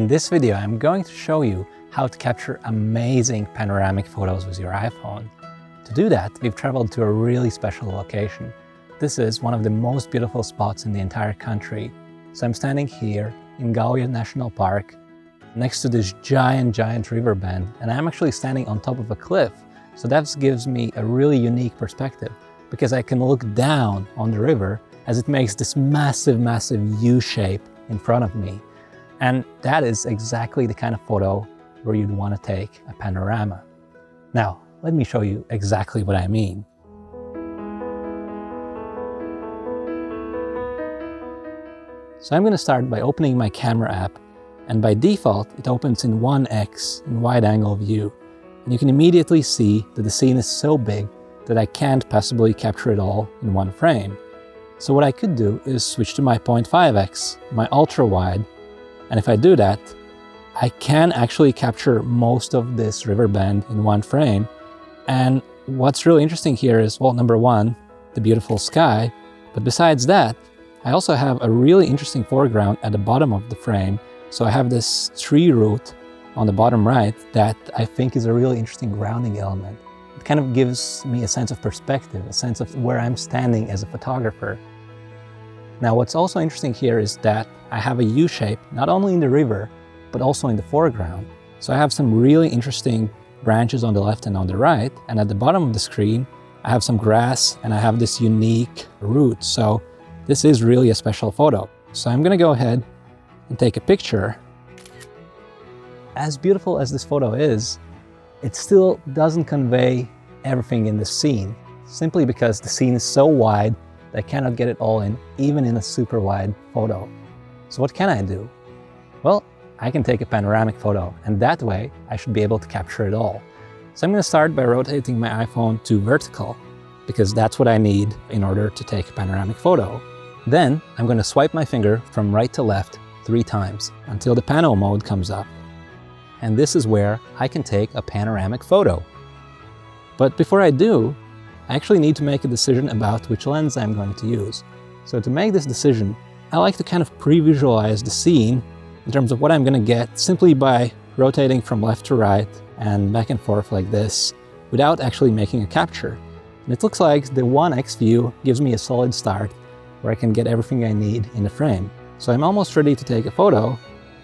this video, I'm going to show you how to capture amazing panoramic photos with your iPhone. To do that, we've traveled to a really special location. This is one of the most beautiful spots in the entire country. So I'm standing here in Gauja National Park next to this giant river bend, and I'm actually standing on top of a cliff. So that gives me a really unique perspective because I can look down on the river as it makes this massive U shape in front of me. And that is exactly the kind of photo where you'd want to take a panorama. Now, let me show you exactly what I mean. So I'm going to start by opening my camera app, and by default it opens in 1x in wide angle view. And you can immediately see that the scene is so big that I can't possibly capture it all in one frame. So what I could do is switch to my 0.5x, my ultra wide, and if I do that, I can actually capture most of this river bend in one frame. And what's really interesting here is, well, number one, the beautiful sky, but besides that, I also have a really interesting foreground at the bottom of the frame. So I have this tree root on the bottom right that I think is a really interesting grounding element. It kind of gives me a sense of perspective, a sense of where I'm standing as a photographer. Now, what's also interesting here is that I have a U shape, not only in the river, but also in the foreground. So I have some really interesting branches on the left and on the right. And at the bottom of the screen, I have some grass and I have this unique root. So this is really a special photo. So I'm gonna go ahead and take a picture. As beautiful as this photo is, it still doesn't convey everything in the scene, simply because the scene is so wide that I cannot get it all in, even in a super wide photo. So what can I do? Well, I can take a panoramic photo, and that way I should be able to capture it all. So I'm going to start by rotating my iPhone to vertical, because that's what I need in order to take a panoramic photo. Then I'm going to swipe my finger from right to left 3 times until the Pano mode comes up. And this is where I can take a panoramic photo. But before I do, I actually need to make a decision about which lens I'm going to use. So to make this decision, I like to kind of pre-visualize the scene in terms of what I'm going to get simply by rotating from left to right and back and forth like this without actually making a capture. And it looks like the 1x view gives me a solid start where I can get everything I need in the frame. So I'm almost ready to take a photo,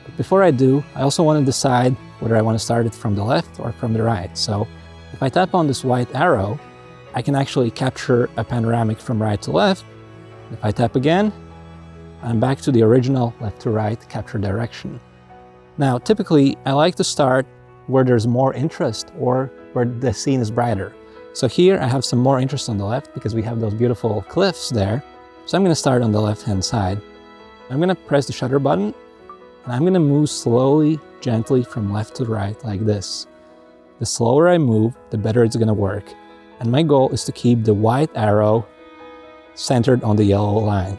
but before I do, I also want to decide whether I want to start it from the left or from the right. So if I tap on this white arrow, I can actually capture a panoramic from right to left. If I tap again, I'm back to the original left to right capture direction. Now, typically, I like to start where there's more interest or where the scene is brighter. So here I have some more interest on the left because we have those beautiful cliffs there. So I'm going to start on the left-hand side. I'm going to press the shutter button, and I'm going to move slowly, gently from left to right like this. The slower I move, the better it's going to work. And my goal is to keep the white arrow centered on the yellow line.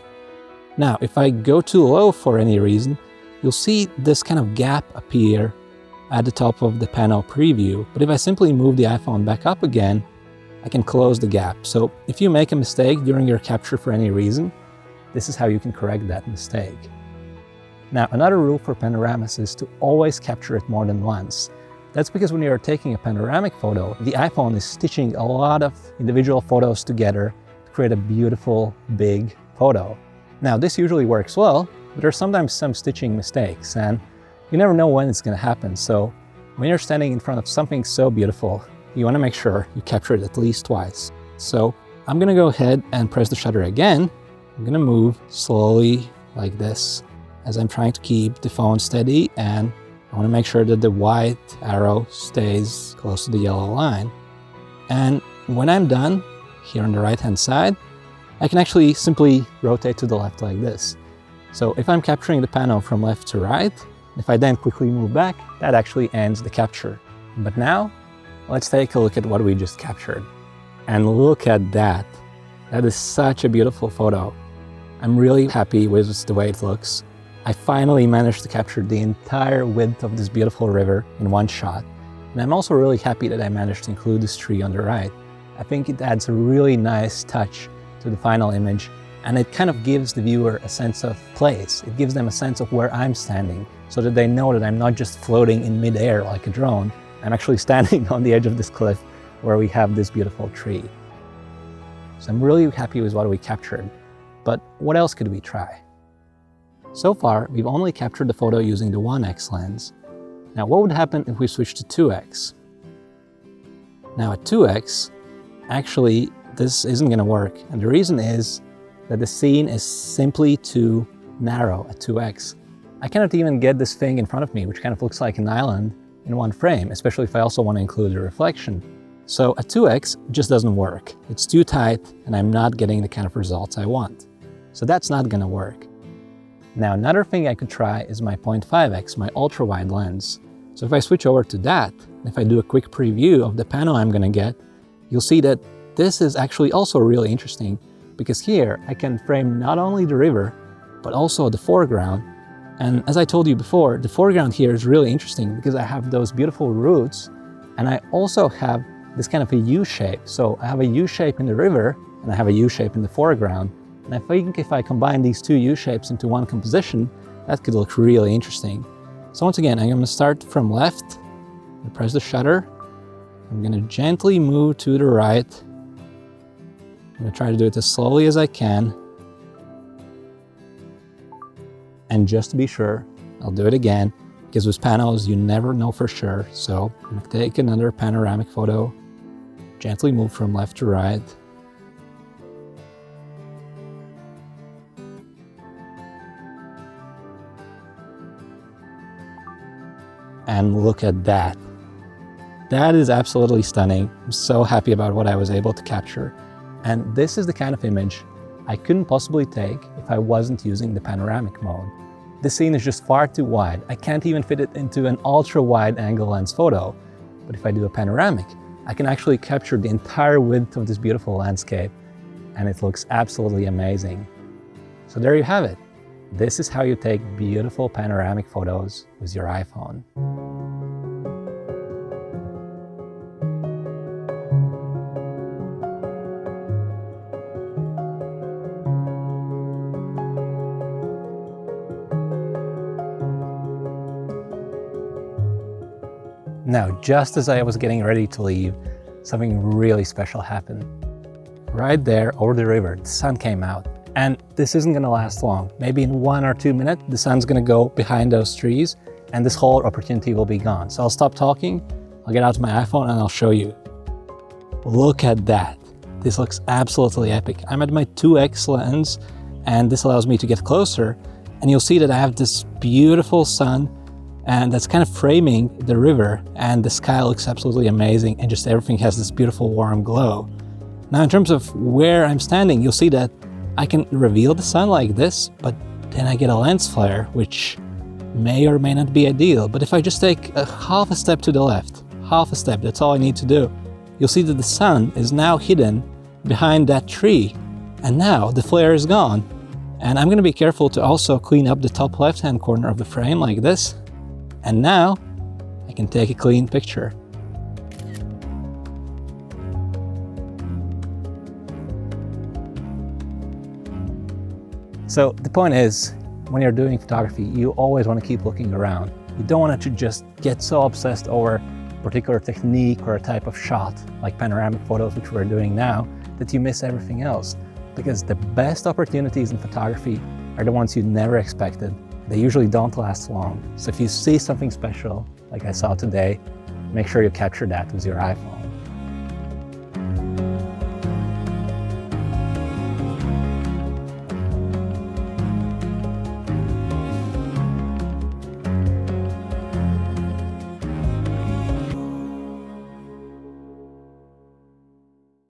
Now, if I go too low for any reason, you'll see this kind of gap appear at the top of the Pano preview. But if I simply move the iPhone back up again, I can close the gap. So if you make a mistake during your capture for any reason, this is how you can correct that mistake. Now, another rule for panoramas is to always capture it more than once. That's because when you're taking a panoramic photo, the iPhone is stitching a lot of individual photos together to create a beautiful, big photo. Now, this usually works well, but there's sometimes some stitching mistakes, and you never know when it's going to happen. So when you're standing in front of something so beautiful, you want to make sure you capture it at least twice. So I'm going to go ahead and press the shutter again. I'm going to move slowly like this as I'm trying to keep the phone steady, and I want to make sure that the white arrow stays close to the yellow line. And when I'm done, here on the right-hand side, I can actually simply rotate to the left like this. So if I'm capturing the Pano from left to right, if I then quickly move back, that actually ends the capture. But now, let's take a look at what we just captured. And look at that. That is such a beautiful photo. I'm really happy with the way it looks. I finally managed to capture the entire width of this beautiful river in one shot. And I'm also really happy that I managed to include this tree on the right. I think it adds a really nice touch to the final image, And it kind of gives the viewer a sense of place. It gives them a sense of where I'm standing, so that they know that I'm not just floating in midair like a drone. I'm actually standing on the edge of this cliff where we have this beautiful tree. So I'm really happy with what we captured. But what else could we try? So far, we've only captured the photo using the 1x lens. Now, what would happen if we switched to 2x? Now at 2x, actually, this isn't going to work. And the reason is that the scene is simply too narrow at 2x. I cannot even get this thing in front of me, which kind of looks like an island, in one frame, especially if I also want to include a reflection. So at 2x, it just doesn't work. It's too tight, and I'm not getting the kind of results I want. So that's not going to work. Now, another thing I could try is my 0.5x, my ultra-wide lens. So if I switch over to that, if I do a quick preview of the Pano I'm going to get, you'll see that this is actually also really interesting, because here I can frame not only the river, but also the foreground. And as I told you before, the foreground here is really interesting because I have those beautiful roots, and I also have this kind of a U shape. So I have a U shape in the river, and I have a U shape in the foreground. And I think if I combine these two U shapes into one composition, that could look really interesting. So once again, I'm going to start from left, and press the shutter. I'm going to gently move to the right. I'm going to try to do it as slowly as I can. And just to be sure, I'll do it again, because with panos, you never know for sure. So I'm going to take another panoramic photo, gently move from left to right. And look at that. That is absolutely stunning. I'm so happy about what I was able to capture. And this is the kind of image I couldn't possibly take if I wasn't using the panoramic mode. This scene is just far too wide. I can't even fit it into an ultra-wide angle lens photo. But if I do a panoramic, I can actually capture the entire width of this beautiful landscape, and it looks absolutely amazing. So there you have it. This is how you take beautiful panoramic photos with your iPhone. Now, just as I was getting ready to leave, something really special happened. Right there over the river, the sun came out. And this isn't going to last long. Maybe in 1 or 2 minutes, the sun's going to go behind those trees and this whole opportunity will be gone. So I'll stop talking, I'll get out my iPhone and I'll show you. Look at that. This looks absolutely epic. I'm at my 2x lens and this allows me to get closer, and you'll see that I have this beautiful sun and that's kind of framing the river, and the sky looks absolutely amazing, and just everything has this beautiful warm glow. Now in terms of where I'm standing, you'll see that I can reveal the sun like this, but then I get a lens flare, which may or may not be ideal. But if I just take a half a step to the left, half a step, that's all I need to do, you'll see that the sun is now hidden behind that tree. And now the flare is gone. And I'm going to be careful to also clean up the top left-hand corner of the frame like this. And now I can take a clean picture. So the point is, when you're doing photography, you always want to keep looking around. You don't want to just get so obsessed over a particular technique or a type of shot, like panoramic photos, which we're doing now, that you miss everything else. Because the best opportunities in photography are the ones you never expected. They usually don't last long. So if you see something special, like I saw today, make sure you capture that with your iPhone.